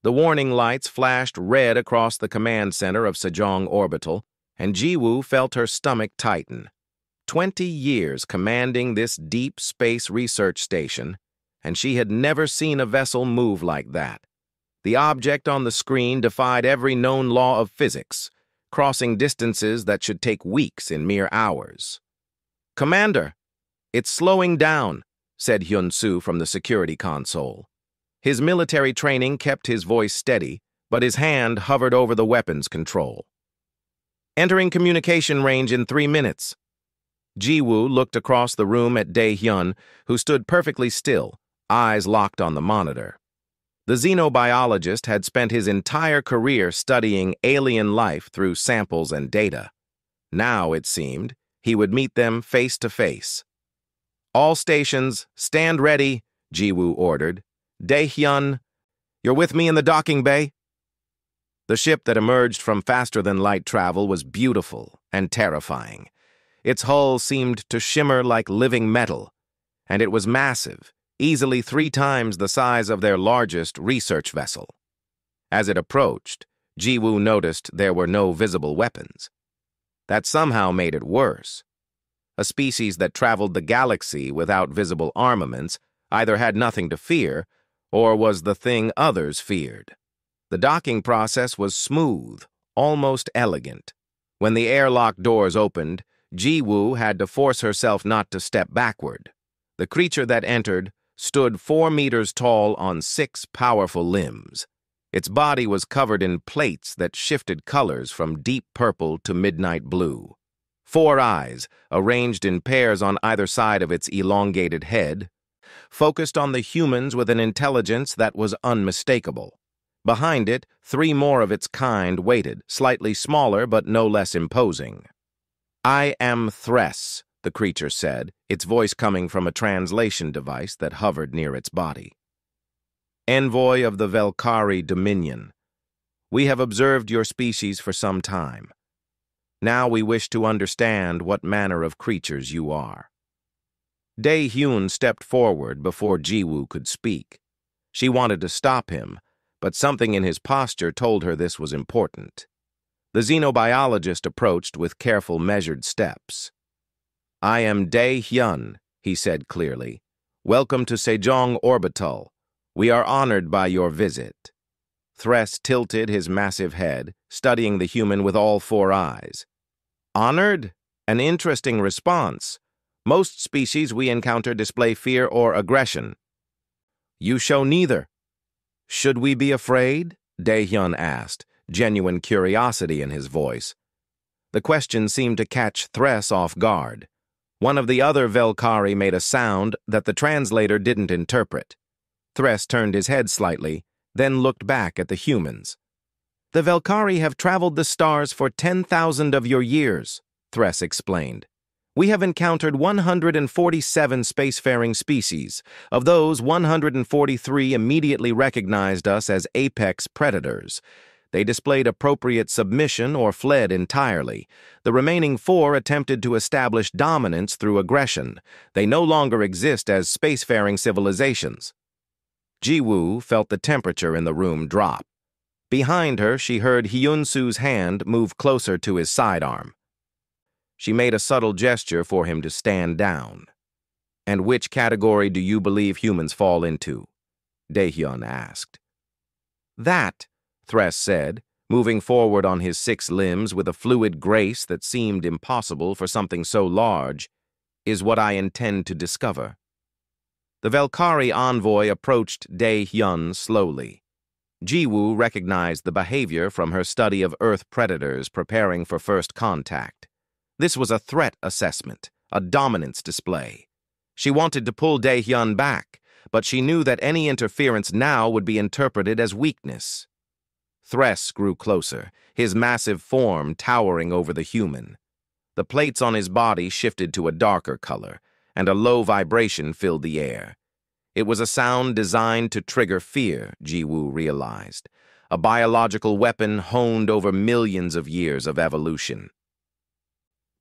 The warning lights flashed red across the command center of Sejong Orbital, and Jiwoo felt her stomach tighten. 20 years commanding this deep space research station, and she had never seen a vessel move like that. The object on the screen defied every known law of physics, crossing distances that should take weeks in mere hours. "Commander, it's slowing down," said Hyun-soo from the security console. His military training kept his voice steady, but his hand hovered over the weapons control. "Entering communication range in 3 minutes." Jiwoo looked across the room at Dae-hyun, who stood perfectly still, eyes locked on the monitor. The xenobiologist had spent his entire career studying alien life through samples and data. Now, it seemed, he would meet them face to face. "All stations, stand ready," Jiwoo ordered. "Dae-hyun, you're with me in the docking bay?" The ship that emerged from faster-than-light travel was beautiful and terrifying. Its hull seemed to shimmer like living metal, and it was massive, easily 3 times the size of their largest research vessel. As it approached, Jiwoo noticed there were no visible weapons. That somehow made it worse. A species that traveled the galaxy without visible armaments either had nothing to fear or was the thing others feared. The docking process was smooth, almost elegant. When the airlock doors opened, Jiwoo had to force herself not to step backward. The creature that entered stood 4 meters tall on 6 powerful limbs. Its body was covered in plates that shifted colors from deep purple to midnight blue. 4 eyes, arranged in pairs on either side of its elongated head, focused on the humans with an intelligence that was unmistakable. Behind it, 3 more of its kind waited, slightly smaller but no less imposing. "I am Thress," the creature said, its voice coming from a translation device that hovered near its body. "Envoy of the Velkari Dominion. We have observed your species for some time. Now we wish to understand what manner of creatures you are." Dae-hyun stepped forward before Jiwoo could speak. She wanted to stop him, but something in his posture told her this was important. The xenobiologist approached with careful, measured steps. "I am Dae-hyun," he said clearly. "Welcome to Sejong Orbital. We are honored by your visit." Thress tilted his massive head, studying the human with all 4 eyes. "Honored? An interesting response. Most species we encounter display fear or aggression. You show neither." "Should we be afraid?" Dae-hyun asked, genuine curiosity in his voice. The question seemed to catch Thress off guard. One of the other Velkari made a sound that the translator didn't interpret. Thress turned his head slightly, then looked back at the humans. "The Velkari have traveled the stars for 10,000 of your years," Thress explained. "We have encountered 147 spacefaring species. Of those, 143 immediately recognized us as apex predators. They displayed appropriate submission or fled entirely. The remaining 4 attempted to establish dominance through aggression. They no longer exist as spacefaring civilizations." Jiwoo felt the temperature in the room drop. Behind her, she heard Hyun-soo's hand move closer to his sidearm. She made a subtle gesture for him to stand down. "And which category do you believe humans fall into?" Dae-hyun asked. "That," Thress said, moving forward on his 6 limbs with a fluid grace that seemed impossible for something so large, "is what I intend to discover." The Velkari envoy approached Dae-hyun slowly. Jiwoo recognized the behavior from her study of Earth predators preparing for first contact. This was a threat assessment, a dominance display. She wanted to pull Dae-hyun back, but she knew that any interference now would be interpreted as weakness. Thress grew closer, his massive form towering over the human. The plates on his body shifted to a darker color, and a low vibration filled the air. It was a sound designed to trigger fear, Jiwoo realized, a biological weapon honed over millions of years of evolution.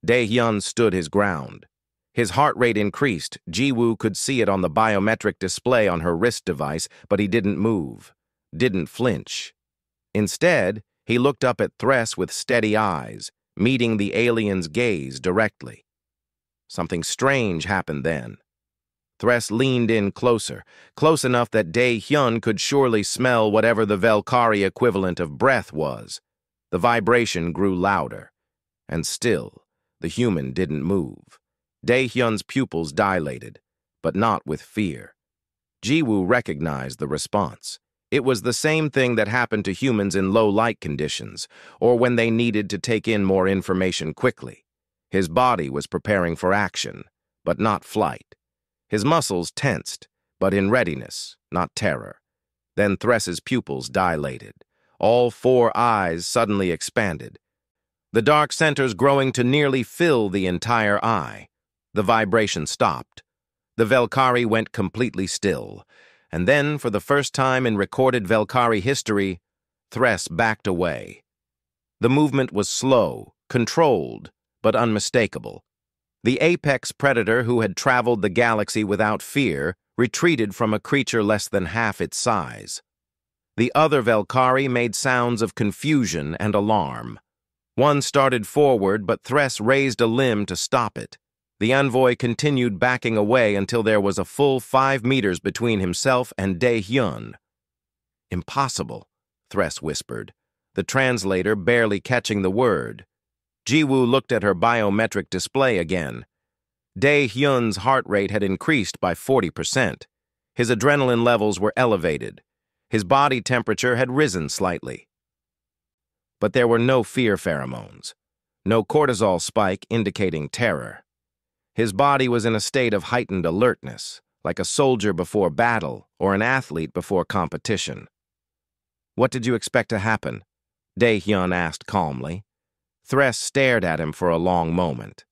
Dae-hyun stood his ground. His heart rate increased. Jiwoo could see it on the biometric display on her wrist device, but he didn't move. didn't flinch. Instead, he looked up at Thress with steady eyes, meeting the alien's gaze directly. Something strange happened then. Thress leaned in closer, close enough that Dae-hyun could surely smell whatever the Velkari equivalent of breath was. The vibration grew louder. And still, the human didn't move. Dae-hyun's pupils dilated, but not with fear. Ji-woo recognized the response. It was the same thing that happened to humans in low light conditions, or when they needed to take in more information quickly. His body was preparing for action, but not flight. His muscles tensed, but in readiness, not terror. Then Thress's pupils dilated. All 4 eyes suddenly expanded, the dark centers growing to nearly fill the entire eye. The vibration stopped. The Velkari went completely still, and then, for the first time in recorded Velkari history, Thress backed away. The movement was slow, controlled, but unmistakable. The apex predator who had traveled the galaxy without fear retreated from a creature less than half its size. The other Velkari made sounds of confusion and alarm. One started forward, but Thress raised a limb to stop it. The envoy continued backing away until there was a full 5 meters between himself and Dae-hyun. "Impossible," Thress whispered, the translator barely catching the word. Ji-woo looked at her biometric display again. Dae-hyun's heart rate had increased by 40%. His adrenaline levels were elevated. His body temperature had risen slightly. But there were no fear pheromones, no cortisol spike indicating terror. His body was in a state of heightened alertness, like a soldier before battle or an athlete before competition. "What did you expect to happen?" Dae-hyun asked calmly. Thress stared at him for a long moment.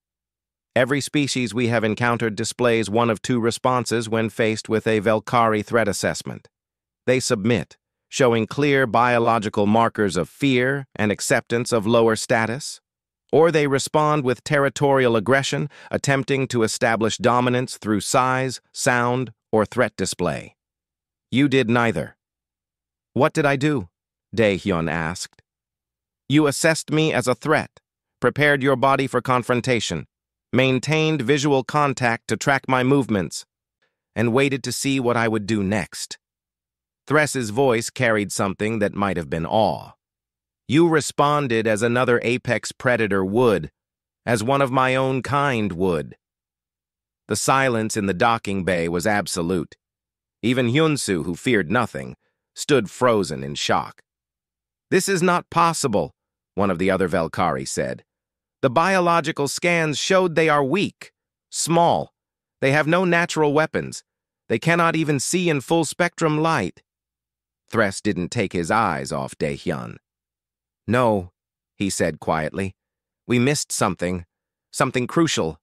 "Every species we have encountered displays one of 2 responses when faced with a Velkari threat assessment. They submit, showing clear biological markers of fear and acceptance of lower status, or they respond with territorial aggression, attempting to establish dominance through size, sound, or threat display. You did neither." "What did I do?" Dae-hyun asked. "You assessed me as a threat, prepared your body for confrontation, maintained visual contact to track my movements, and waited to see what I would do next." Thress's voice carried something that might have been awe. "You responded as another apex predator would, as one of my own kind would." The silence in the docking bay was absolute. Even Hyun-soo, who feared nothing, stood frozen in shock. "This is not possible," one of the other Velkari said. "The biological scans showed they are weak, small. They have no natural weapons. They cannot even see in full-spectrum light." Thress didn't take his eyes off Dae-hyun. "No," he said quietly. "We missed something crucial."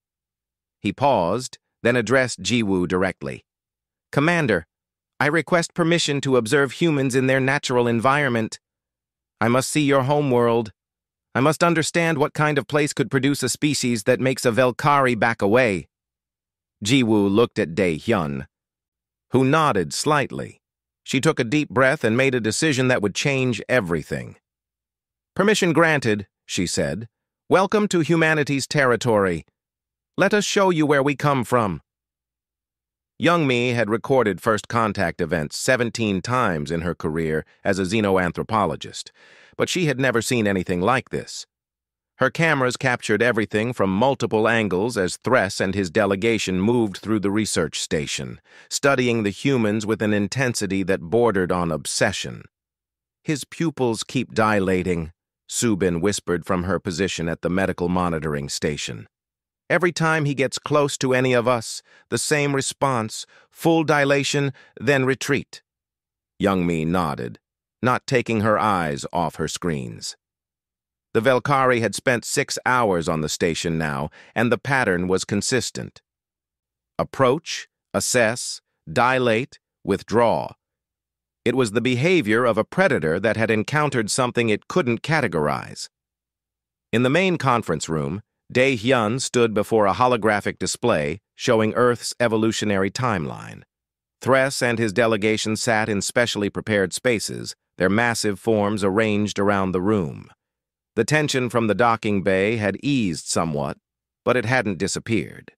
He paused, then addressed Ji-woo directly. "Commander, I request permission to observe humans in their natural environment. I must see your homeworld. I must understand what kind of place could produce a species that makes a Velkari back away." Ji-woo looked at Dae-hyun, who nodded slightly. She took a deep breath and made a decision that would change everything. "Permission granted," she said. "Welcome to humanity's territory. Let us show you where we come from." Young-mi had recorded first contact events 17 times in her career as a xenoanthropologist, but she had never seen anything like this. Her cameras captured everything from multiple angles as Thress and his delegation moved through the research station, studying the humans with an intensity that bordered on obsession. "His pupils keep dilating," Subin whispered from her position at the medical monitoring station. "Every time he gets close to any of us, the same response, full dilation, then retreat." Young-mi nodded, not taking her eyes off her screens. The Velkari had spent 6 hours on the station now, and the pattern was consistent. Approach, assess, dilate, withdraw. It was the behavior of a predator that had encountered something it couldn't categorize. In the main conference room, Dae-hyun stood before a holographic display showing Earth's evolutionary timeline. Thress and his delegation sat in specially prepared spaces, their massive forms arranged around the room. The tension from the docking bay had eased somewhat, but it hadn't disappeared.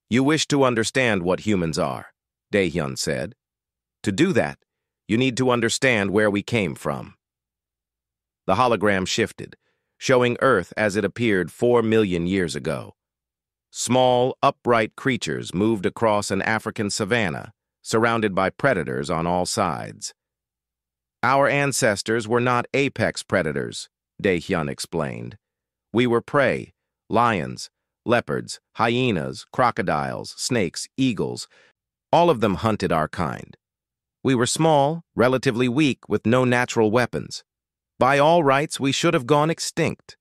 "You wish to understand what humans are," Daehyun said. "To do that, you need to understand where we came from." The hologram shifted, showing Earth as it appeared 4 million years ago. Small, upright creatures moved across an African savanna, surrounded by predators on all sides. "Our ancestors were not apex predators," Daehyun explained. "We were prey, lions, leopards, hyenas, crocodiles, snakes, eagles. All of them hunted our kind. We were small, relatively weak, with no natural weapons. By all rights, we should have gone extinct."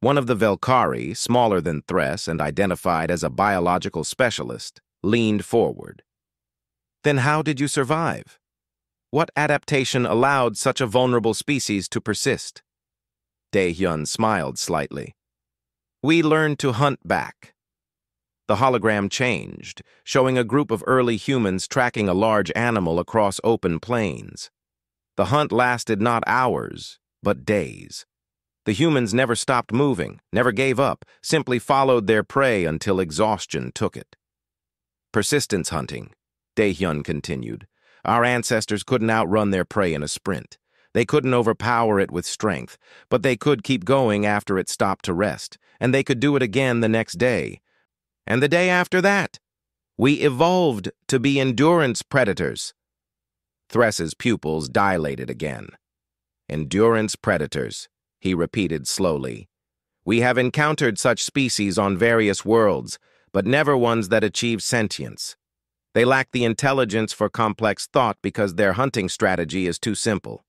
One of the Velkari, smaller than Thress and identified as a biological specialist, leaned forward. "Then how did you survive? What adaptation allowed such a vulnerable species to persist?" Daehyun smiled slightly. "We learned to hunt back." The hologram changed, showing a group of early humans tracking a large animal across open plains. The hunt lasted not hours, but days. The humans never stopped moving, never gave up, simply followed their prey until exhaustion took it. "Persistence hunting," Daehyun continued. "Our ancestors couldn't outrun their prey in a sprint. They couldn't overpower it with strength, but they could keep going after it stopped to rest, and they could do it again the next day. And the day after that. We evolved to be endurance predators." Thress's pupils dilated again. "Endurance predators," he repeated slowly. "We have encountered such species on various worlds, but never ones that achieve sentience. They lack the intelligence for complex thought because their hunting strategy is too simple."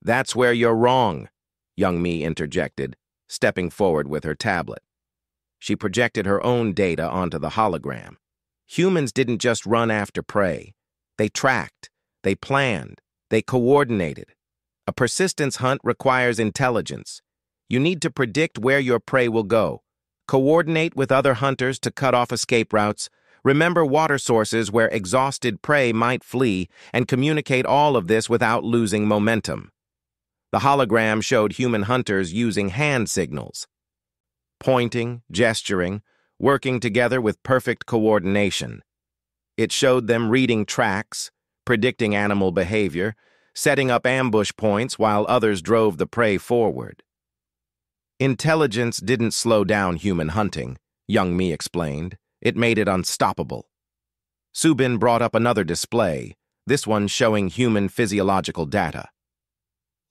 "That's where you're wrong," Young Mi interjected, stepping forward with her tablet. She projected her own data onto the hologram. Humans didn't just run after prey. They tracked, they planned, they coordinated. A persistence hunt requires intelligence. You need to predict where your prey will go, coordinate with other hunters to cut off escape routes, remember water sources where exhausted prey might flee, and communicate all of this without losing momentum. The hologram showed human hunters using hand signals, pointing, gesturing, working together with perfect coordination. It showed them reading tracks, predicting animal behavior, setting up ambush points while others drove the prey forward. Intelligence didn't slow down human hunting, Young Mi explained. It made it unstoppable. Subin brought up another display, this one showing human physiological data.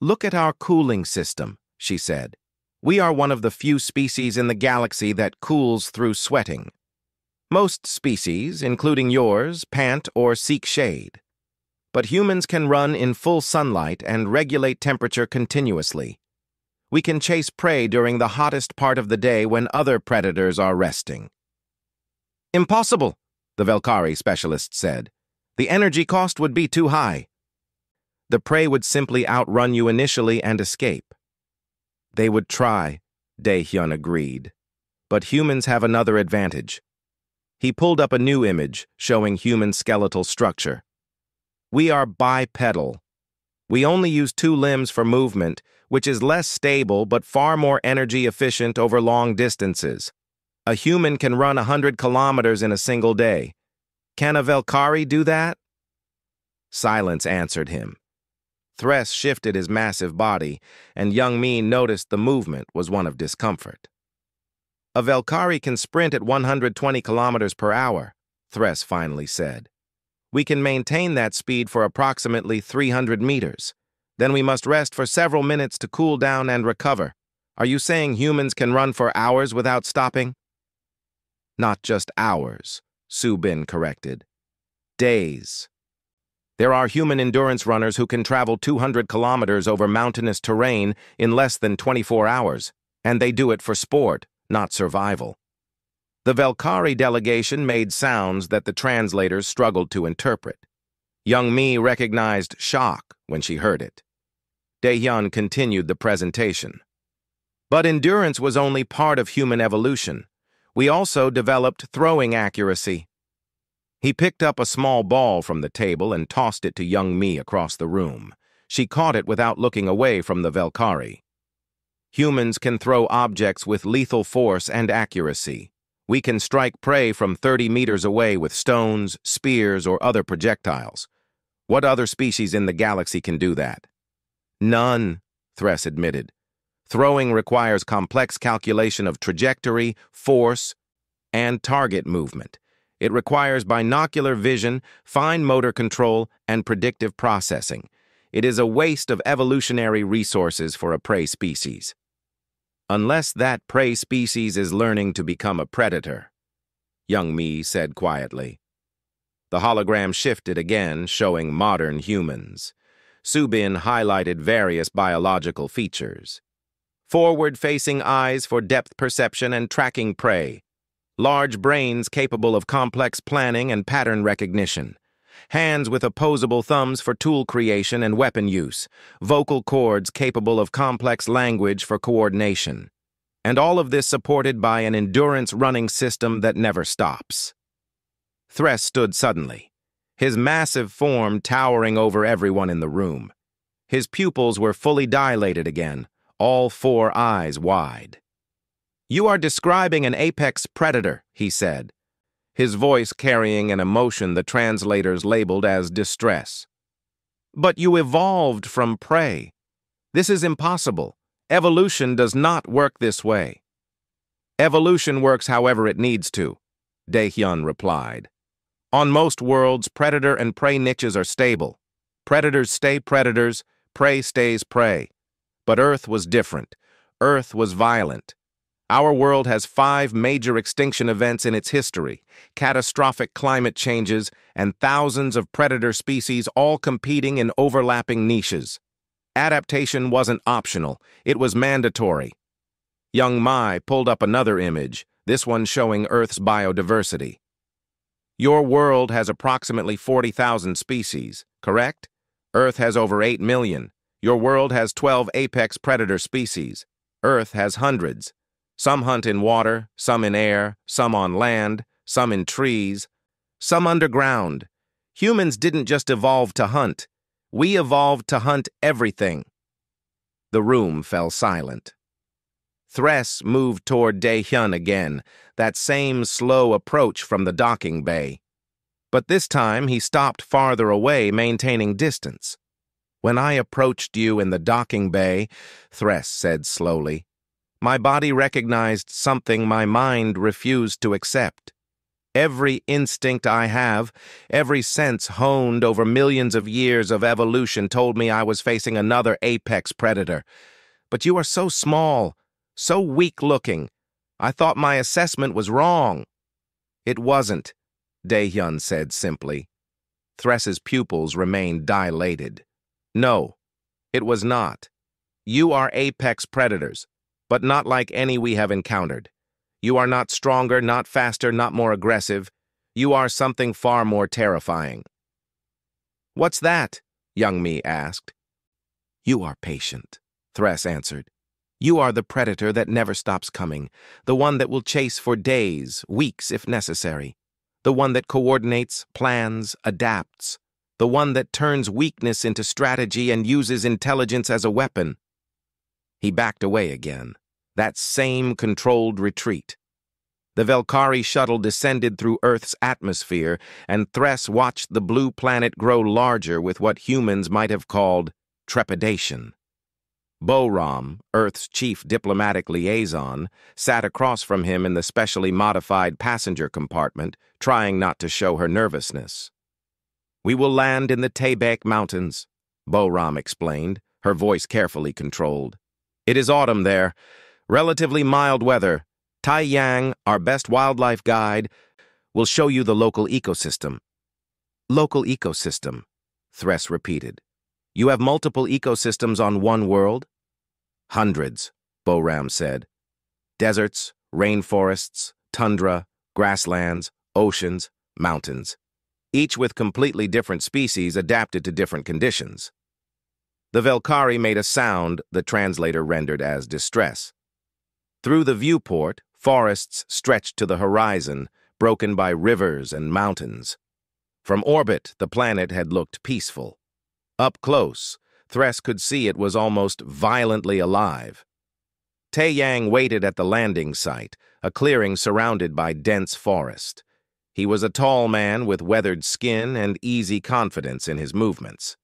"Look at our cooling system," she said. "We are one of the few species in the galaxy that cools through sweating. Most species, including yours, pant or seek shade. But humans can run in full sunlight and regulate temperature continuously. We can chase prey during the hottest part of the day when other predators are resting." "Impossible," the Velkari specialist said. "The energy cost would be too high." "The prey would simply outrun you initially and escape." "They would try," Daehyun agreed. "But humans have another advantage." He pulled up a new image showing human skeletal structure. "We are bipedal. We only use 2 limbs for movement, which is less stable but far more energy efficient over long distances. A human can run 100 kilometers in a single day. Can a Velkari do that?" Silence answered him. Thress shifted his massive body, and Young Mi noticed the movement was one of discomfort. "A Velkari can sprint at 120 kilometers per hour, Thress finally said. "We can maintain that speed for approximately 300 meters. Then we must rest for several minutes to cool down and recover. Are you saying humans can run for hours without stopping?" "Not just hours," Subin corrected. "Days. There are human endurance runners who can travel 200 kilometers over mountainous terrain in less than 24 hours, and they do it for sport, not survival." The Velkari delegation made sounds that the translators struggled to interpret. Young Mi recognized shock when she heard it. Daehyun continued the presentation. "But endurance was only part of human evolution. We also developed throwing accuracy." He picked up a small ball from the table and tossed it to young Me across the room. She caught it without looking away from the Velkari. Humans can throw objects with lethal force and accuracy. We can strike prey from 30 meters away with stones, spears, or other projectiles. What other species in the galaxy can do that? None, Thress admitted. Throwing requires complex calculation of trajectory, force, and target movement. It requires binocular vision, fine motor control, and predictive processing. It is a waste of evolutionary resources for a prey species. Unless that prey species is learning to become a predator, young Me said quietly. The hologram shifted again, showing modern humans. Subin highlighted various biological features. Forward-facing eyes for depth perception and tracking prey. Large brains capable of complex planning and pattern recognition. Hands with opposable thumbs for tool creation and weapon use. Vocal cords capable of complex language for coordination. And all of this supported by an endurance running system that never stops. Thress stood suddenly, his massive form towering over everyone in the room. His pupils were fully dilated again, all 4 eyes wide. "You are describing an apex predator," he said, his voice carrying an emotion the translators labeled as distress. "But you evolved from prey. This is impossible. Evolution does not work this way." "Evolution works however it needs to," Daehyun replied. "On most worlds, predator and prey niches are stable. Predators stay predators, prey stays prey. But Earth was different. Earth was violent. Our world has 5 major extinction events in its history, catastrophic climate changes, and thousands of predator species all competing in overlapping niches. Adaptation wasn't optional, it was mandatory." Young Mai pulled up another image, this one showing Earth's biodiversity. "Your world has approximately 40,000 species, correct? Earth has over 8 million. Your world has 12 apex predator species. Earth has hundreds. Some hunt in water, some in air, some on land, some in trees, some underground. Humans didn't just evolve to hunt. We evolved to hunt everything." The room fell silent. Thress moved toward Daehyun again, that same slow approach from the docking bay. But this time he stopped farther away, maintaining distance. "When I approached you in the docking bay," Thress said slowly, "my body recognized something my mind refused to accept. Every instinct I have, every sense honed over millions of years of evolution told me I was facing another apex predator. But you are so small, so weak-looking. I thought my assessment was wrong." "It wasn't," Daehyun said simply. Thress's pupils remained dilated. "No, it was not. You are apex predators, but not like any we have encountered. You are not stronger, not faster, not more aggressive. You are something far more terrifying." "What's that?" young Me asked. "You are patient," Thress answered. "You are the predator that never stops coming, the one that will chase for days, weeks if necessary, the one that coordinates, plans, adapts, the one that turns weakness into strategy and uses intelligence as a weapon." He backed away again. That same controlled retreat. The Velkari shuttle descended through Earth's atmosphere, and Thress watched the blue planet grow larger with what humans might have called trepidation. Boram, Earth's chief diplomatic liaison, sat across from him in the specially modified passenger compartment, trying not to show her nervousness. "We will land in the Taebek Mountains," Boram explained, her voice carefully controlled. "It is autumn there. Relatively mild weather. Tai Yang, our best wildlife guide, will show you the local ecosystem." "Local ecosystem," Thress repeated. "You have multiple ecosystems on one world?" "Hundreds," Boram said. "Deserts, rainforests, tundra, grasslands, oceans, mountains. Each with completely different species adapted to different conditions." The Velkari made a sound the translator rendered as distress. Through the viewport, forests stretched to the horizon, broken by rivers and mountains. From orbit, the planet had looked peaceful. Up close, Thress could see it was almost violently alive. Tae-Yang waited at the landing site, a clearing surrounded by dense forest. He was a tall man with weathered skin and easy confidence in his movements.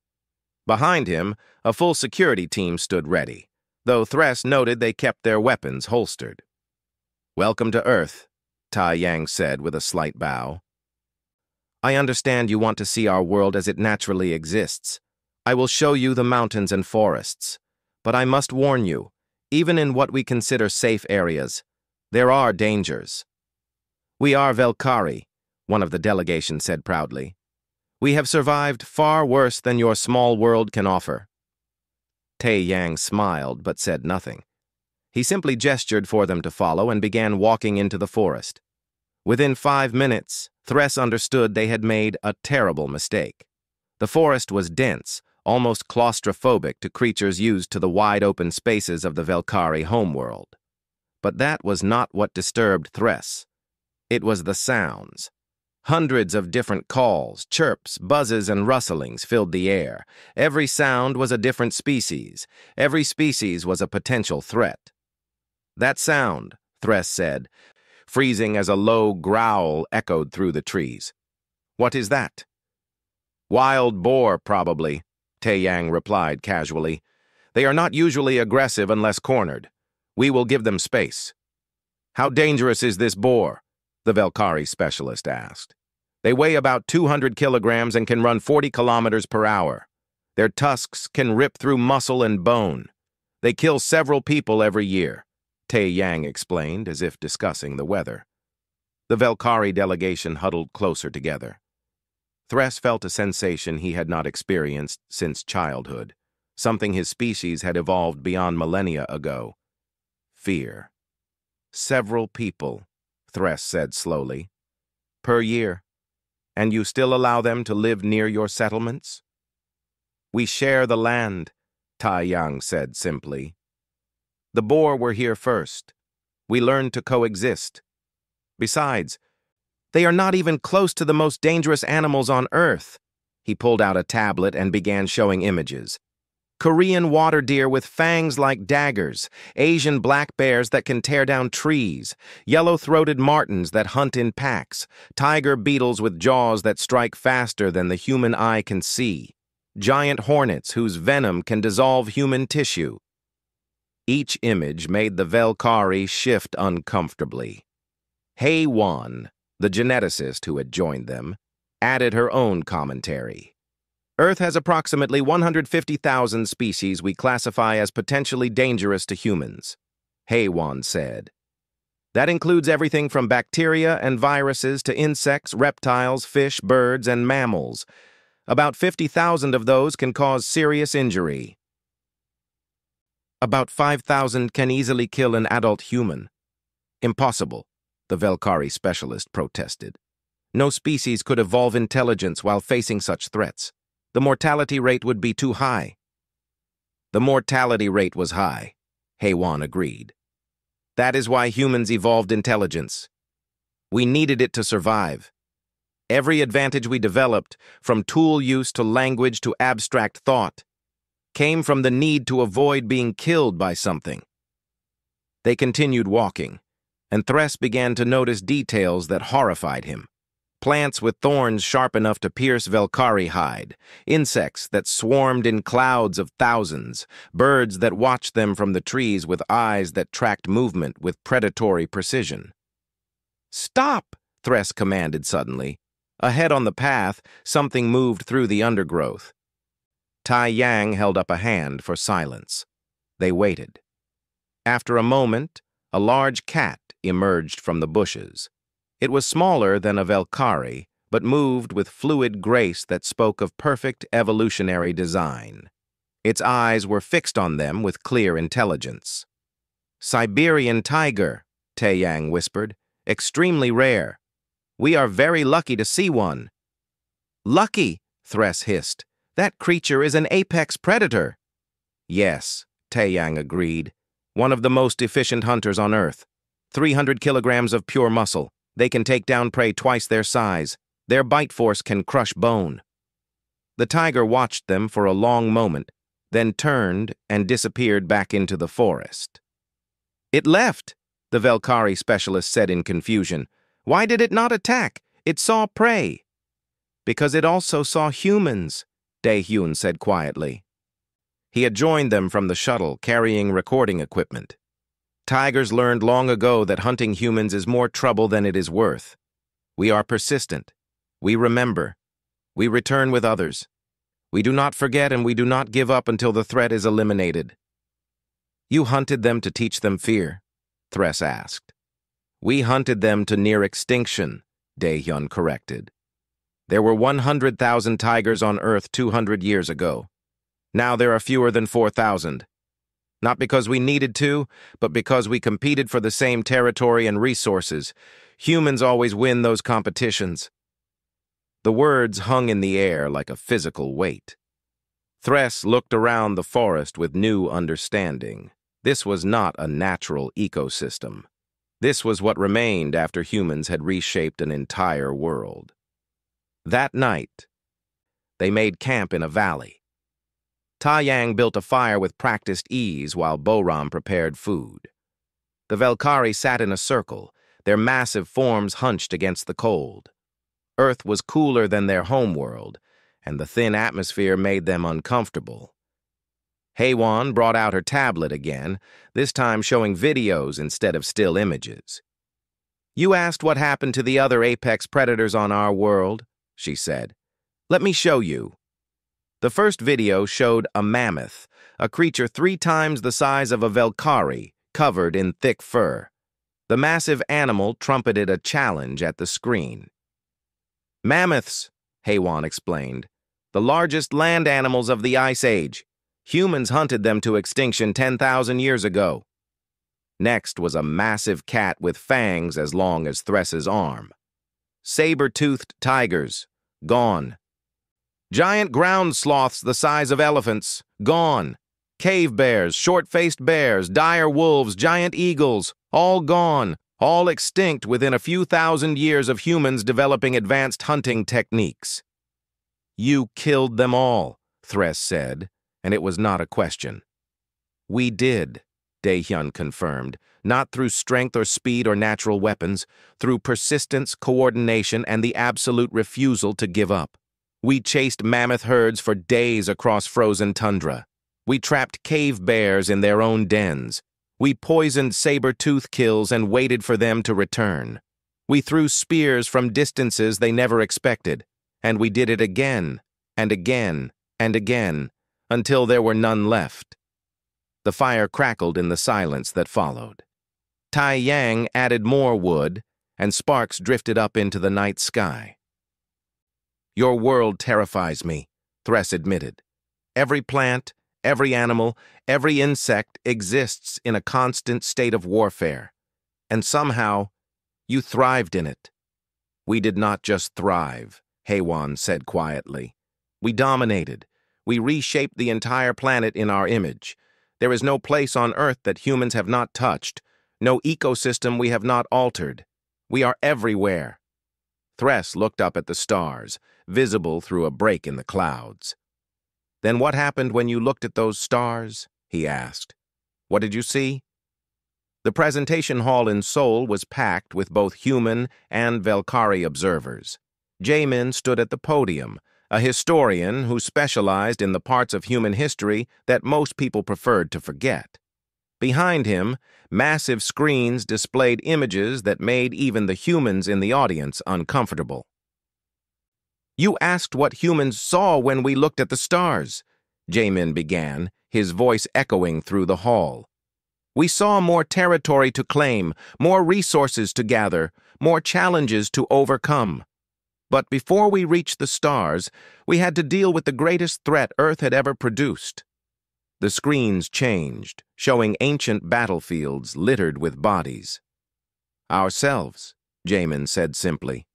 Behind him, a full security team stood ready, though Thress noted they kept their weapons holstered. "Welcome to Earth," Tae-Yang said with a slight bow. "I understand you want to see our world as it naturally exists. I will show you the mountains and forests. But I must warn you, even in what we consider safe areas, there are dangers." "We are Velkari," one of the delegation said proudly. "We have survived far worse than your small world can offer." Tae-Yang smiled but said nothing. He simply gestured for them to follow and began walking into the forest. Within 5 minutes, Thress understood they had made a terrible mistake. The forest was dense, almost claustrophobic to creatures used to the wide-open spaces of the Velkari homeworld. But that was not what disturbed Thress. It was the sounds. Hundreds of different calls, chirps, buzzes, and rustlings filled the air. Every sound was a different species. Every species was a potential threat. "That sound," Thress said, freezing as a low growl echoed through the trees. "What is that?" "Wild boar, probably," Tae-Yang replied casually. "They are not usually aggressive unless cornered. We will give them space." "How dangerous is this boar?" the Velkari specialist asked. "They weigh about 200 kilograms and can run 40 kilometers per hour. Their tusks can rip through muscle and bone. They kill several people every year," Tae-Yang explained, as if discussing the weather. The Velkari delegation huddled closer together. Thress felt a sensation he had not experienced since childhood, something his species had evolved beyond millennia ago. Fear. "Several people," Thress said slowly, "per year. And you still allow them to live near your settlements?" "We share the land," Tae-Yang said simply. "The boar were here first. We learned to coexist. Besides, they are not even close to the most dangerous animals on Earth." He pulled out a tablet and began showing images. Korean water deer with fangs like daggers, Asian black bears that can tear down trees, yellow-throated martens that hunt in packs, tiger beetles with jaws that strike faster than the human eye can see, giant hornets whose venom can dissolve human tissue. Each image made the Velkari shift uncomfortably. Hei-Wan, the geneticist who had joined them, added her own commentary. "Earth has approximately 150,000 species we classify as potentially dangerous to humans," Hei-Wan said. "That includes everything from bacteria and viruses to insects, reptiles, fish, birds, and mammals. About 50,000 of those can cause serious injury. About 5,000 can easily kill an adult human." "Impossible," the Velkari specialist protested. "No species could evolve intelligence while facing such threats. The mortality rate would be too high." "The mortality rate was high," Hei-Wan agreed. "That is why humans evolved intelligence. We needed it to survive. Every advantage we developed, from tool use to language to abstract thought, came from the need to avoid being killed by something." They continued walking, and Thress began to notice details that horrified him. Plants with thorns sharp enough to pierce Velkari hide, insects that swarmed in clouds of thousands, birds that watched them from the trees with eyes that tracked movement with predatory precision. "Stop!" Thress commanded suddenly. Ahead on the path, something moved through the undergrowth. Tae-Yang held up a hand for silence. They waited. After a moment, a large cat emerged from the bushes. It was smaller than a Velkari, but moved with fluid grace that spoke of perfect evolutionary design. Its eyes were fixed on them with clear intelligence. "Siberian tiger," Tae-Yang whispered. "Extremely rare. We are very lucky to see one." "Lucky," Thress hissed. "That creature is an apex predator." "Yes," Tae-Yang agreed. "One of the most efficient hunters on Earth. 300 kilograms of pure muscle. They can take down prey twice their size. Their bite force can crush bone. The tiger watched them for a long moment, then turned and disappeared back into the forest. It left, the Velkari specialist said in confusion. Why did it not attack? It saw prey. Because it also saw humans, Dae-hyun said quietly. He had joined them from the shuttle, carrying recording equipment. Tigers learned long ago that hunting humans is more trouble than it is worth. We are persistent. We remember. We return with others. We do not forget and we do not give up until the threat is eliminated. You hunted them to teach them fear, Thress asked. We hunted them to near extinction, Dae-hyun corrected. There were 100,000 tigers on Earth 200 years ago. Now there are fewer than 4,000. Not because we needed to, but because we competed for the same territory and resources. Humans always win those competitions. The words hung in the air like a physical weight. Thress looked around the forest with new understanding. This was not a natural ecosystem. This was what remained after humans had reshaped an entire world. That night, they made camp in a valley. Taeyang built a fire with practiced ease while Boram prepared food. The Velkari sat in a circle, their massive forms hunched against the cold. Earth was cooler than their homeworld, and the thin atmosphere made them uncomfortable. Haewon brought out her tablet again, this time showing videos instead of still images. You asked what happened to the other apex predators on our world, she said. Let me show you. The first video showed a mammoth, a creature 3 times the size of a Velkari, covered in thick fur. The massive animal trumpeted a challenge at the screen. Mammoths, Haewon explained, the largest land animals of the Ice Age. Humans hunted them to extinction 10,000 years ago. Next was a massive cat with fangs as long as Thress's arm. Saber-toothed tigers, gone. Giant ground sloths the size of elephants, gone. Cave bears, short-faced bears, dire wolves, giant eagles, all gone, all extinct within a few thousand years of humans developing advanced hunting techniques. You killed them all, Thress said, and it was not a question. We did, Dae-hyun confirmed, not through strength or speed or natural weapons, through persistence, coordination, and the absolute refusal to give up. We chased mammoth herds for days across frozen tundra. We trapped cave bears in their own dens. We poisoned saber-tooth kills and waited for them to return. We threw spears from distances they never expected, and we did it again, and again, and again, until there were none left. The fire crackled in the silence that followed. Taeyang added more wood, and sparks drifted up into the night sky. Your world terrifies me, Thress admitted. Every plant, every animal, every insect exists in a constant state of warfare, and somehow you thrived in it. We did not just thrive, Haewon said quietly. We dominated. We reshaped the entire planet in our image. There is no place on Earth that humans have not touched, no ecosystem we have not altered. We are everywhere. Thress looked up at the stars, visible through a break in the clouds. Then what happened when you looked at those stars? He asked. What did you see? The presentation hall in Seoul was packed with both human and Velkari observers. Jaemin stood at the podium, a historian who specialized in the parts of human history that most people preferred to forget. Behind him, massive screens displayed images that made even the humans in the audience uncomfortable. You asked what humans saw when we looked at the stars, Jaemin began, his voice echoing through the hall. We saw more territory to claim, more resources to gather, more challenges to overcome. But before we reached the stars, we had to deal with the greatest threat Earth had ever produced. The screens changed, showing ancient battlefields littered with bodies. Ourselves, Jaemin said simply.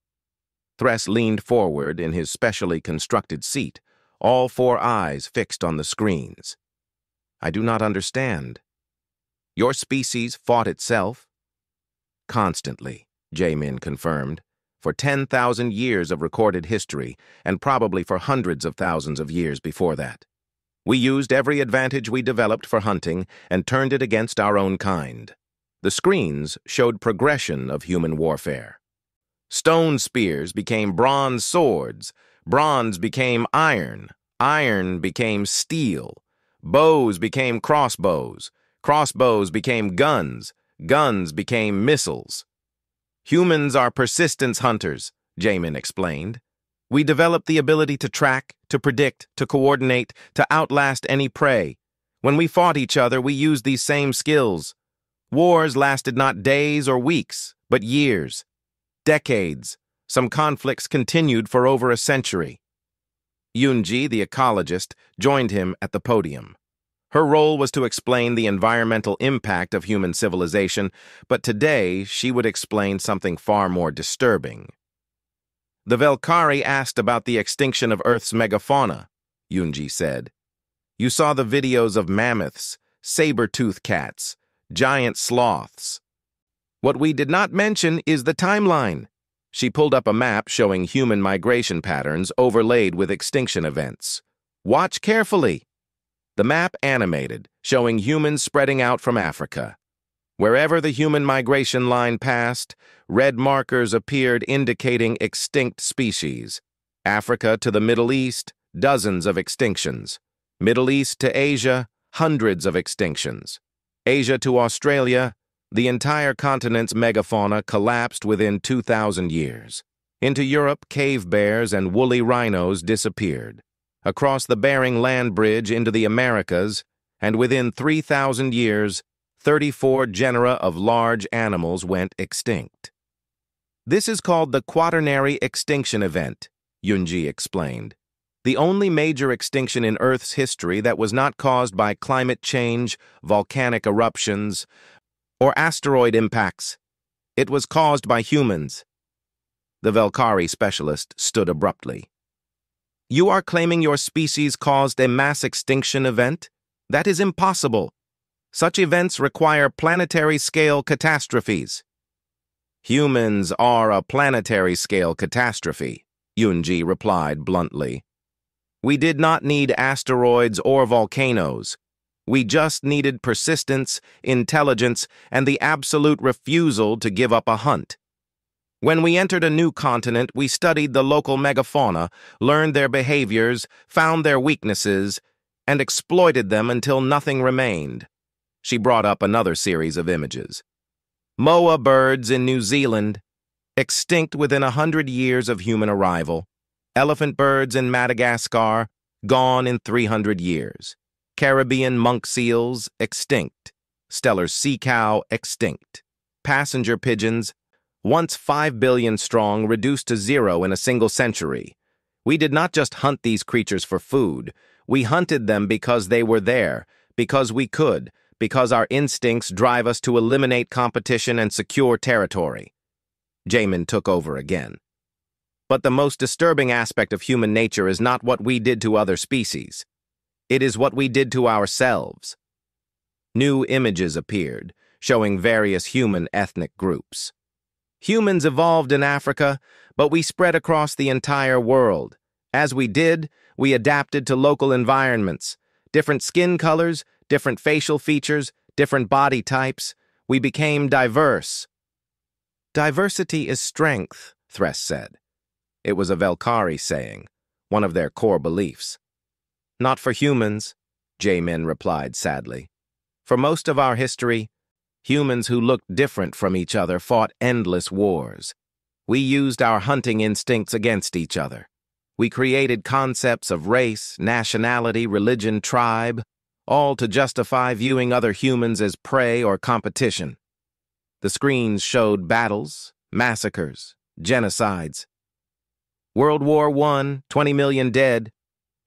Thress leaned forward in his specially constructed seat, all 4 eyes fixed on the screens. I do not understand. Your species fought itself? Constantly, Jaemin confirmed, for 10,000 years of recorded history, and probably for hundreds of thousands of years before that. We used every advantage we developed for hunting and turned it against our own kind. The screens showed progression of human warfare. Stone spears became bronze swords, bronze became iron, iron became steel, bows became crossbows, crossbows became guns, guns became missiles. Humans are persistence hunters, Jamin explained. We developed the ability to track, to predict, to coordinate, to outlast any prey. When we fought each other, we used these same skills. Wars lasted not days or weeks, but years, decades. Some conflicts continued for over a century. Yunji, the ecologist, joined him at the podium. Her role was to explain the environmental impact of human civilization, but today she would explain something far more disturbing. The Velkari asked about the extinction of Earth's megafauna, Yunji said. You saw the videos of mammoths, saber-toothed cats, giant sloths. What we did not mention is the timeline. She pulled up a map showing human migration patterns overlaid with extinction events. Watch carefully. The map animated, showing humans spreading out from Africa. Wherever the human migration line passed, red markers appeared indicating extinct species. Africa to the Middle East, dozens of extinctions. Middle East to Asia, hundreds of extinctions. Asia to Australia, the entire continent's megafauna collapsed within 2,000 years. Into Europe, cave bears and woolly rhinos disappeared. Across the Bering Land Bridge into the Americas, and within 3,000 years, 34 genera of large animals went extinct. This is called the Quaternary Extinction Event, Yunji explained. The only major extinction in Earth's history that was not caused by climate change, volcanic eruptions, or asteroid impacts. It was caused by humans. The Velkari specialist stood abruptly. You are claiming your species caused a mass extinction event? That is impossible. Such events require planetary-scale catastrophes. Humans are a planetary-scale catastrophe, Yunji replied bluntly. We did not need asteroids or volcanoes. We just needed persistence, intelligence, and the absolute refusal to give up a hunt. When we entered a new continent, we studied the local megafauna, learned their behaviors, found their weaknesses, and exploited them until nothing remained. She brought up another series of images. Moa birds in New Zealand, extinct within 100 years of human arrival. Elephant birds in Madagascar, gone in 300 years. Caribbean monk seals, extinct. Stellar sea cow, extinct. Passenger pigeons, once 5 billion strong, reduced to 0 in a single century. We did not just hunt these creatures for food. We hunted them because they were there, because we could, because our instincts drive us to eliminate competition and secure territory. Jamin took over again. But the most disturbing aspect of human nature is not what we did to other species. It is what we did to ourselves. New images appeared, showing various human ethnic groups. Humans evolved in Africa, but we spread across the entire world. As we did, we adapted to local environments. Different skin colors, different facial features, different body types. We became diverse. Diversity is strength, Thress said. It was a Velkari saying, one of their core beliefs. Not for humans, Jamin replied sadly. For most of our history, humans who looked different from each other fought endless wars. We used our hunting instincts against each other. We created concepts of race, nationality, religion, tribe, all to justify viewing other humans as prey or competition. The screens showed battles, massacres, genocides. World War I, 20 million dead.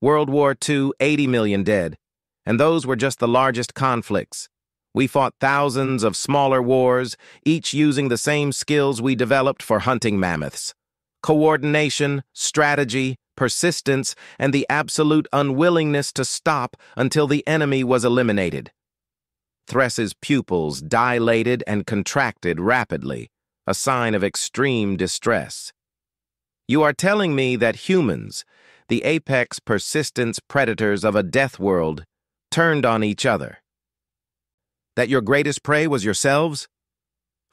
World War II, 80 million dead. And those were just the largest conflicts. We fought thousands of smaller wars, each using the same skills we developed for hunting mammoths. Coordination, strategy, persistence, and the absolute unwillingness to stop until the enemy was eliminated. Thress's pupils dilated and contracted rapidly, a sign of extreme distress. You are telling me that humans, the apex persistence predators of a death world, turned on each other. That your greatest prey was yourselves?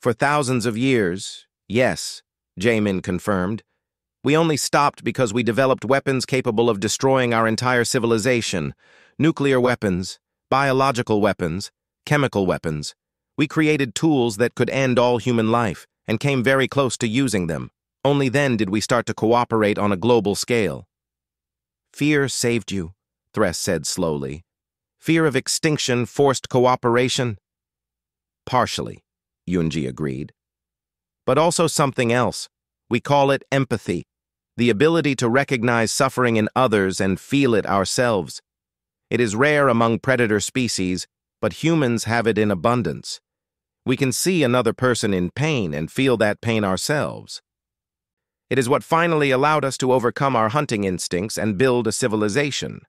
For thousands of years, yes, Jamin confirmed. We only stopped because we developed weapons capable of destroying our entire civilization. Nuclear weapons, biological weapons, chemical weapons. We created tools that could end all human life and came very close to using them. Only then did we start to cooperate on a global scale. Fear saved you, Thress said slowly. Fear of extinction forced cooperation? Partially, Yunji agreed. But also something else. We call it empathy, the ability to recognize suffering in others and feel it ourselves. It is rare among predator species, but humans have it in abundance. We can see another person in pain and feel that pain ourselves. It is what finally allowed us to overcome our hunting instincts and build a civilization.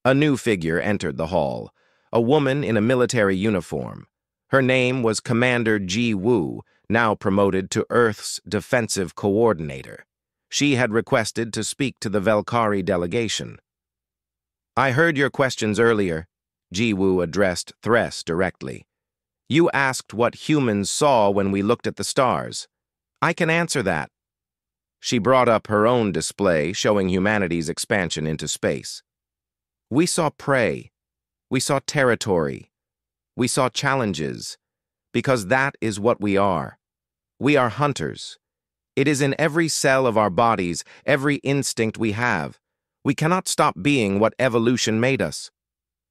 A new figure entered the hall, a woman in a military uniform. Her name was Commander Ji Woo, now promoted to Earth's defensive coordinator. She had requested to speak to the Velkari delegation. I heard your questions earlier, Ji Woo addressed Thress directly. You asked what humans saw when we looked at the stars. I can answer that. She brought up her own display showing humanity's expansion into space. We saw prey. We saw territory. We saw challenges. Because that is what we are. We are hunters. It is in every cell of our bodies, every instinct we have. We cannot stop being what evolution made us.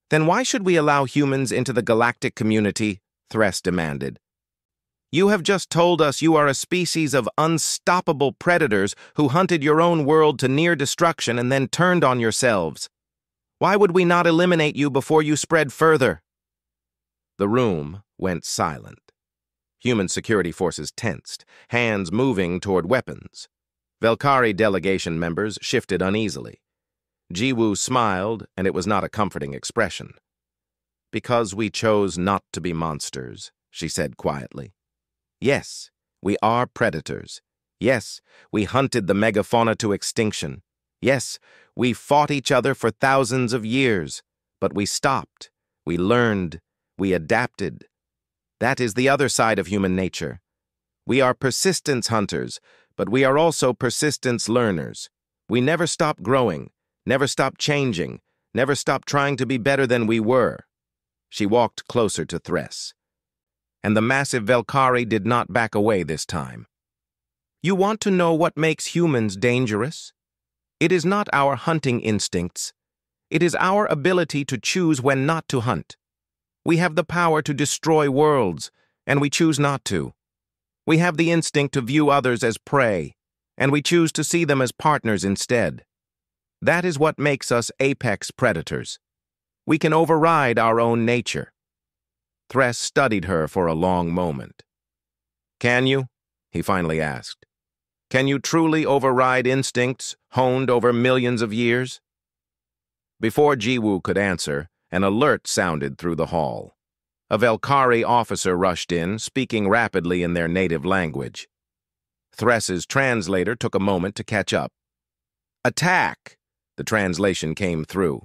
Then why should we allow humans into the galactic community? Thress demanded. You have just told us you are a species of unstoppable predators who hunted your own world to near destruction and then turned on yourselves. Why would we not eliminate you before you spread further? The room went silent. Human security forces tensed, hands moving toward weapons. Velkari delegation members shifted uneasily. Jiwoo smiled, and it was not a comforting expression. Because we chose not to be monsters, she said quietly. Yes, we are predators. Yes, we hunted the megafauna to extinction. Yes, we fought each other for thousands of years. But we stopped. We learned. We adapted. That is the other side of human nature. We are persistence hunters, but we are also persistence learners. We never stop growing, never stop changing, never stop trying to be better than we were. She walked closer to Thress. And the massive Velkari did not back away this time. You want to know what makes humans dangerous? It is not our hunting instincts. It is our ability to choose when not to hunt. We have the power to destroy worlds, and we choose not to. We have the instinct to view others as prey, and we choose to see them as partners instead. That is what makes us apex predators. We can override our own nature. Thress studied her for a long moment. Can you? He finally asked. Can you truly override instincts honed over millions of years? Before Jiwoo could answer, an alert sounded through the hall. A Velkari officer rushed in, speaking rapidly in their native language. Thress's translator took a moment to catch up. Attack! The translation came through.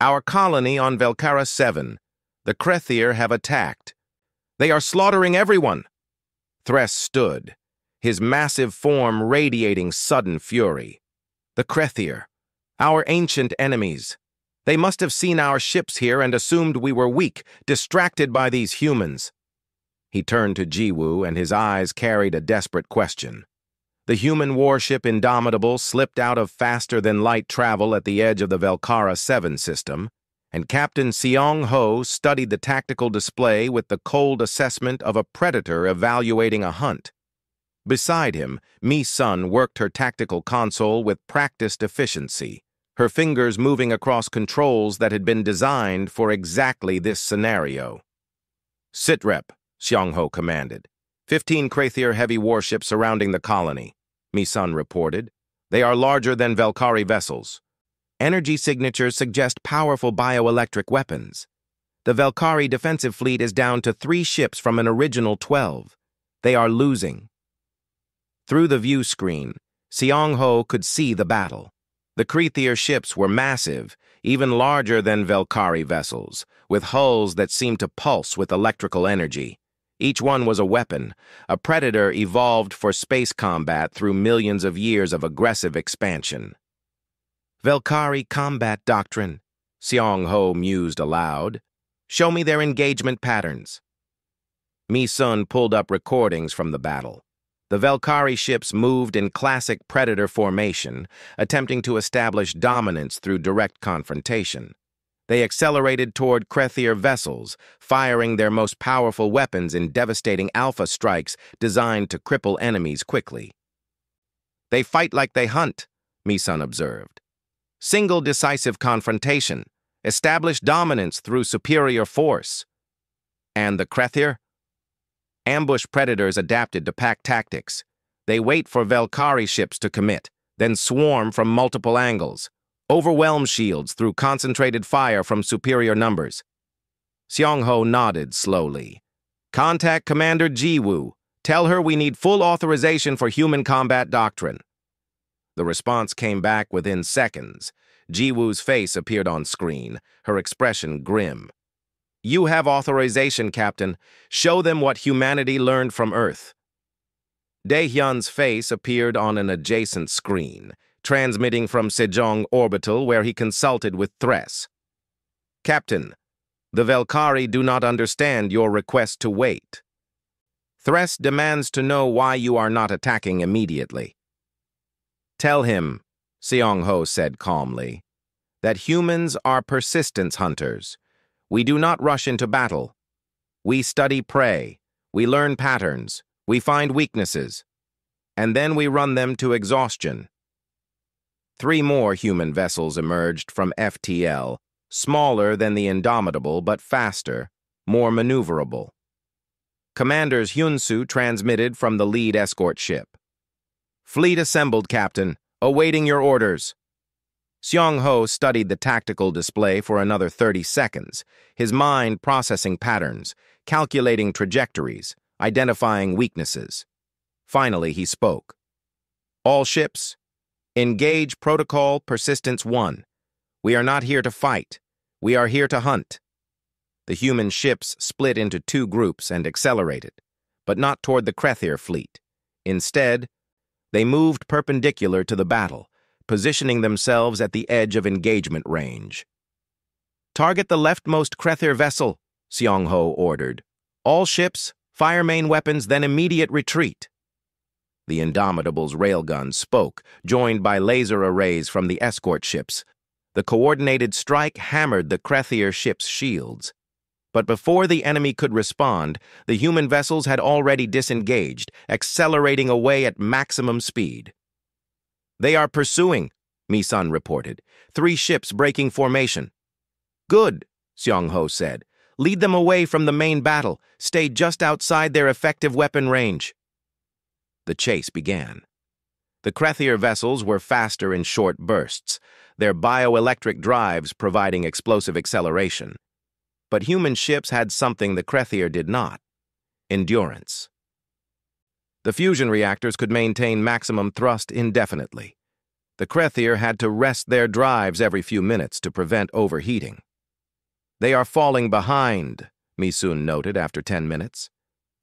Our colony on Velkara 7. The Krethir have attacked. They are slaughtering everyone. Thress stood, his massive form radiating sudden fury. The Krethir, our ancient enemies. They must have seen our ships here and assumed we were weak, distracted by these humans. He turned to Jiwoo, and his eyes carried a desperate question. The human warship Indomitable slipped out of faster-than-light travel at the edge of the Velkara 7 system, and Captain Seong-ho studied the tactical display with the cold assessment of a predator evaluating a hunt. Beside him, Mi-sun worked her tactical console with practiced efficiency, her fingers moving across controls that had been designed for exactly this scenario. Sitrep, Seong-ho commanded. 15 Krethir heavy warships surrounding the colony, Mi-sun reported. They are larger than Velkari vessels. Energy signatures suggest powerful bioelectric weapons. The Velkari defensive fleet is down to 3 ships from an original 12. They are losing. Through the view screen, Seong-ho could see the battle. The Krethier ships were massive, even larger than Velkari vessels, with hulls that seemed to pulse with electrical energy. Each one was a weapon, a predator evolved for space combat through millions of years of aggressive expansion. Velkari combat doctrine, Seong-ho mused aloud. Show me their engagement patterns. Mi-sun pulled up recordings from the battle. The Velkari ships moved in classic predator formation, attempting to establish dominance through direct confrontation. They accelerated toward Krethier vessels, firing their most powerful weapons in devastating alpha strikes designed to cripple enemies quickly. They fight like they hunt, Mi-sun observed. Single decisive confrontation, establish dominance through superior force. And the Krethier? Ambush predators adapted to pack tactics. They wait for Velkari ships to commit, then swarm from multiple angles. Overwhelm shields through concentrated fire from superior numbers. Seong-ho nodded slowly. Contact Commander Ji-woo. Tell her we need full authorization for human combat doctrine. The response came back within seconds. Ji-woo's face appeared on screen, her expression grim. You have authorization, Captain. Show them what humanity learned from Earth. Dae-hyun's face appeared on an adjacent screen, transmitting from Sejong Orbital where he consulted with Thres. Captain, the Velkari do not understand your request to wait. Thres demands to know why you are not attacking immediately. Tell him, Seong-ho said calmly, that humans are persistence hunters. We do not rush into battle. We study prey, we learn patterns, we find weaknesses, and then we run them to exhaustion. 3 more human vessels emerged from FTL, smaller than the Indomitable but faster, more maneuverable. Commanders Hyunsu transmitted from the lead escort ship. Fleet assembled, Captain, awaiting your orders. Seong-ho studied the tactical display for another 30 seconds, his mind processing patterns, calculating trajectories, identifying weaknesses. Finally, he spoke. All ships, engage Protocol Persistence 1. We are not here to fight. We are here to hunt. The human ships split into 2 groups and accelerated, but not toward the Krethier fleet. Instead, they moved perpendicular to the battle, positioning themselves at the edge of engagement range. Target the leftmost Krethier vessel, Seong-ho ordered. All ships, fire main weapons, then immediate retreat. The Indomitable's railguns spoke, joined by laser arrays from the escort ships. The coordinated strike hammered the Krethier ship's shields. But before the enemy could respond, the human vessels had already disengaged, accelerating away at maximum speed. They are pursuing, Mi-sun reported. 3 ships breaking formation. Good, Seong-ho said. Lead them away from the main battle. Stay just outside their effective weapon range. The chase began. The Krethier vessels were faster in short bursts, their bioelectric drives providing explosive acceleration. But human ships had something the Krethier did not: endurance. The fusion reactors could maintain maximum thrust indefinitely. The Krethier had to rest their drives every few minutes to prevent overheating. They are falling behind, Mi-sun noted after 10 minutes.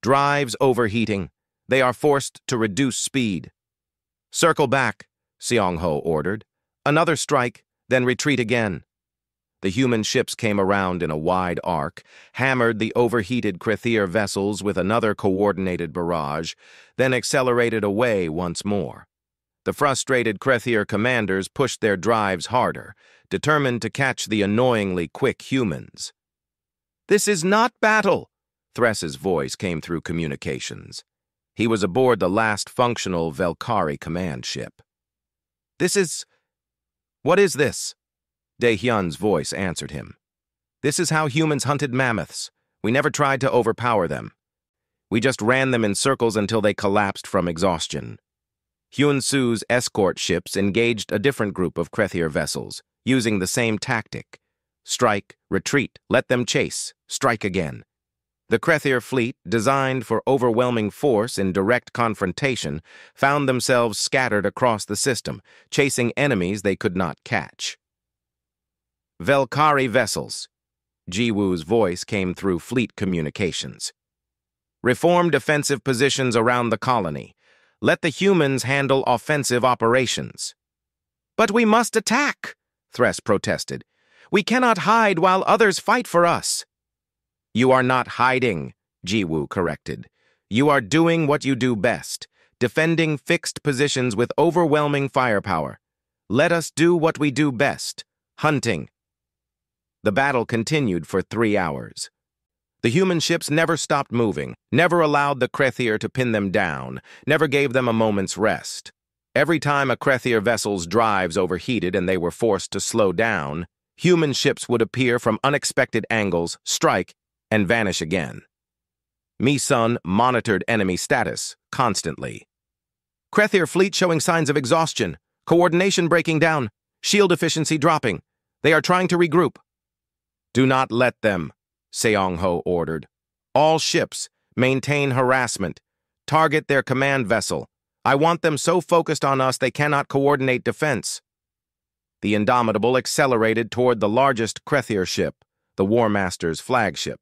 Drives overheating. They are forced to reduce speed. Circle back, Seong-ho ordered. Another strike, then retreat again. The human ships came around in a wide arc, hammered the overheated Krethier vessels with another coordinated barrage, then accelerated away once more. The frustrated Krethier commanders pushed their drives harder, determined to catch the annoyingly quick humans. This is not battle, Thres's voice came through communications. He was aboard the last functional Velkari command ship. What is this? Dae-hyun's voice answered him. This is how humans hunted mammoths. We never tried to overpower them. We just ran them in circles until they collapsed from exhaustion. Hyunsu's escort ships engaged a different group of Krethier vessels, using the same tactic. Strike, retreat, let them chase, strike again. The Krethyr fleet, designed for overwhelming force in direct confrontation, found themselves scattered across the system, chasing enemies they could not catch. Velkari vessels. Jiwoo's voice came through fleet communications. Reform defensive positions around the colony. Let the humans handle offensive operations. But we must attack, Thress protested. We cannot hide while others fight for us. You are not hiding, Jiwoo corrected. You are doing what you do best, defending fixed positions with overwhelming firepower. Let us do what we do best, hunting. The battle continued for 3 hours. The human ships never stopped moving, never allowed the Krethyr to pin them down, never gave them a moment's rest. Every time a Krethyr vessel's drives overheated and they were forced to slow down, human ships would appear from unexpected angles, strike, and vanish again. Mi-sun monitored enemy status constantly. Krethyr fleet showing signs of exhaustion, coordination breaking down, shield efficiency dropping. They are trying to regroup. Do not let them, Seong-ho ordered. All ships, maintain harassment. Target their command vessel. I want them so focused on us they cannot coordinate defense. The Indomitable accelerated toward the largest Krethyr ship, the War Master's flagship.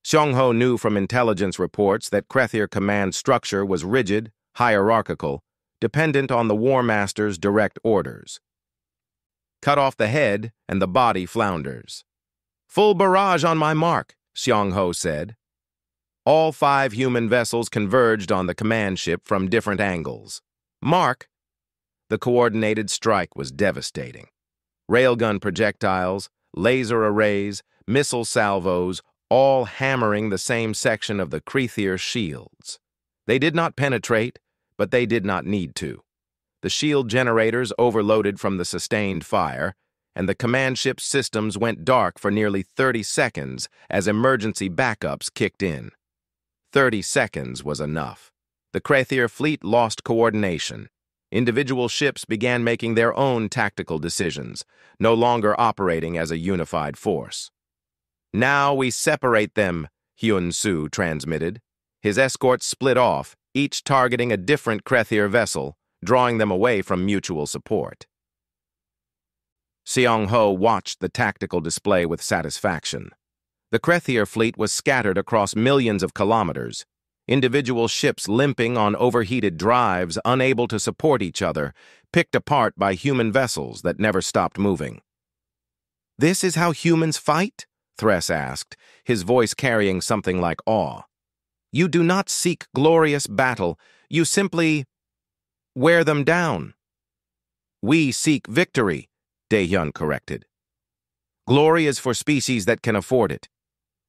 Seong-ho knew from intelligence reports that Krethyr command structure was rigid, hierarchical, dependent on the War Master's direct orders. Cut off the head and the body flounders. Full barrage on my mark, Seong-ho said. All 5 human vessels converged on the command ship from different angles. Mark. The coordinated strike was devastating. Railgun projectiles, laser arrays, missile salvos, all hammering the same section of the Krethyr shields. They did not penetrate, but they did not need to. The shield generators overloaded from the sustained fire, and the command ship's systems went dark for nearly 30 seconds as emergency backups kicked in. 30 seconds was enough. The Krethyr fleet lost coordination. Individual ships began making their own tactical decisions, no longer operating as a unified force. Now we separate them, Hyun-soo transmitted. His escorts split off, each targeting a different Krethyr vessel, drawing them away from mutual support. Seong-ho watched the tactical display with satisfaction. The Krethyr fleet was scattered across millions of kilometers, individual ships limping on overheated drives, unable to support each other, picked apart by human vessels that never stopped moving. This is how humans fight? Thress asked, his voice carrying something like awe. You do not seek glorious battle, you simply wear them down. We seek victory, Dae-hyun corrected. Glory is for species that can afford it.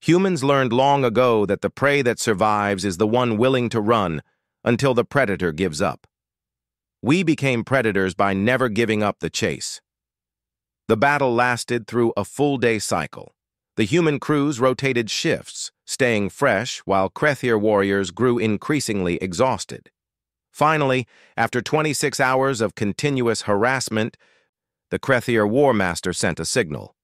Humans learned long ago that the prey that survives is the one willing to run until the predator gives up. We became predators by never giving up the chase. The battle lasted through a full-day cycle. The human crews rotated shifts, staying fresh while Krethyr warriors grew increasingly exhausted. Finally, after 26 hours of continuous harassment, the Krethyr War Master sent a signal.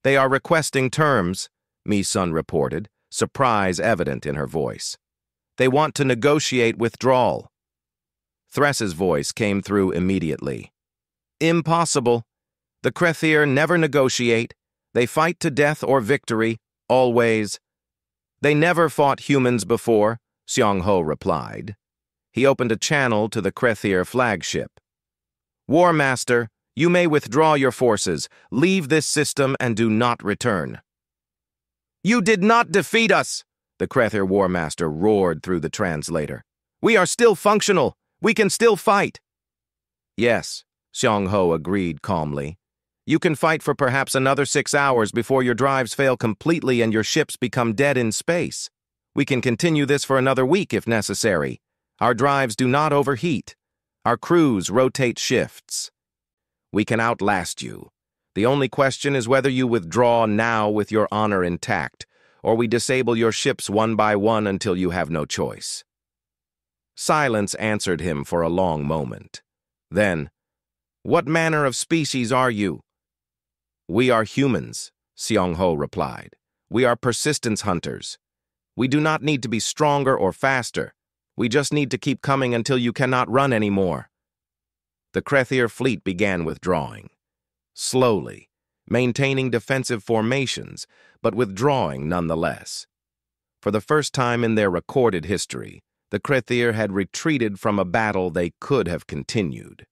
They are requesting terms, Mi-sun reported, surprise evident in her voice. They want to negotiate withdrawal. Thress's voice came through immediately. Impossible. The Krethyr never negotiate. They fight to death or victory, always. They never fought humans before, Seong-ho replied. He opened a channel to the Krethyr flagship. War Master, you may withdraw your forces, leave this system, and do not return. You did not defeat us, the Krethyr War Master roared through the translator. We are still functional. We can still fight. Yes, Seong-ho agreed calmly. You can fight for perhaps another 6 hours before your drives fail completely and your ships become dead in space. We can continue this for another week if necessary. Our drives do not overheat. Our crews rotate shifts. We can outlast you. The only question is whether you withdraw now with your honor intact, or we disable your ships one by one until you have no choice. Silence answered him for a long moment. Then, what manner of species are you? We are humans, Seong-ho replied. We are persistence hunters. We do not need to be stronger or faster. We just need to keep coming until you cannot run anymore." The Krethier fleet began withdrawing. Slowly, maintaining defensive formations, but withdrawing nonetheless. For the first time in their recorded history, the Krethier had retreated from a battle they could have continued.